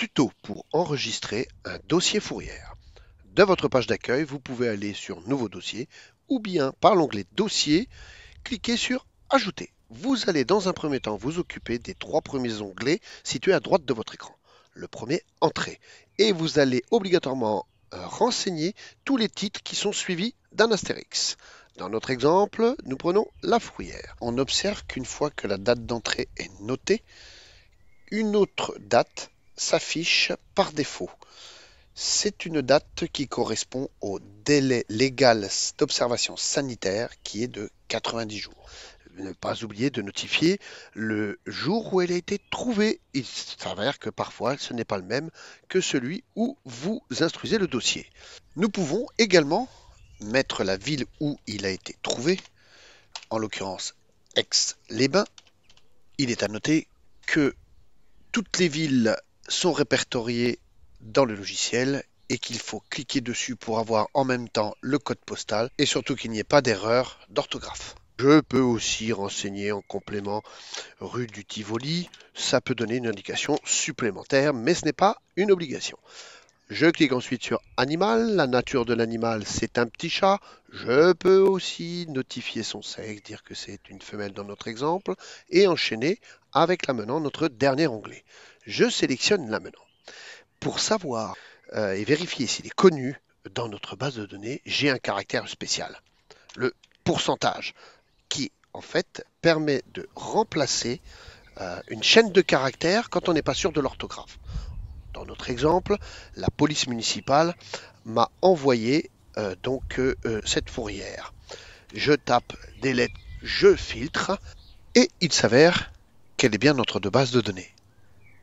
Tuto pour enregistrer un dossier Fourrière. De votre page d'accueil, vous pouvez aller sur Nouveau dossier ou bien par l'onglet Dossier, cliquez sur Ajouter. Vous allez dans un premier temps vous occuper des trois premiers onglets situés à droite de votre écran. Le premier, Entrée. Et vous allez obligatoirement renseigner tous les titres qui sont suivis d'un astérix. Dans notre exemple, nous prenons la Fourrière. On observe qu'une fois que la date d'entrée est notée, une autre date s'affiche par défaut. C'est une date qui correspond au délai légal d'observation sanitaire qui est de 90 jours. Ne pas oublier de notifier le jour où elle a été trouvée. Il s'avère que parfois ce n'est pas le même que celui où vous instruisez le dossier. Nous pouvons également mettre la ville où il a été trouvé, en l'occurrence Aix-les-Bains. Il est à noter que toutes les villes sont répertoriées dans le logiciel et qu'il faut cliquer dessus pour avoir en même temps le code postal et surtout qu'il n'y ait pas d'erreur d'orthographe. Je peux aussi renseigner en complément rue du Tivoli, ça peut donner une indication supplémentaire, mais ce n'est pas une obligation. Je clique ensuite sur Animal, la nature de l'animal c'est un petit chat, je peux aussi notifier son sexe, dire que c'est une femelle dans notre exemple, et enchaîner avec l'amenant, notre dernier onglet. Je sélectionne l'amenant. Pour savoir et vérifier s'il est connu dans notre base de données, j'ai un caractère spécial, le pourcentage, qui en fait permet de remplacer une chaîne de caractères quand on n'est pas sûr de l'orthographe. Dans notre exemple, la police municipale m'a envoyé cette fourrière. Je tape des lettres, je filtre, et il s'avère qu'elle est bien notre base de données.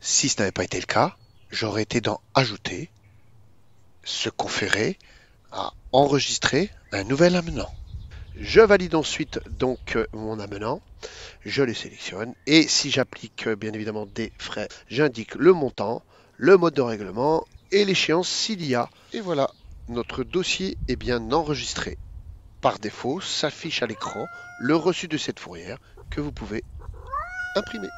Si ce n'avait pas été le cas, j'aurais été dans Ajouter, se conférer à enregistrer un nouvel amenant. Je valide ensuite donc mon amenant, je les sélectionne et si j'applique bien évidemment des frais, j'indique le montant, le mode de règlement et l'échéance s'il y a. Et voilà, notre dossier est bien enregistré. Par défaut, s'affiche à l'écran le reçu de cette fourrière que vous pouvez imprimer.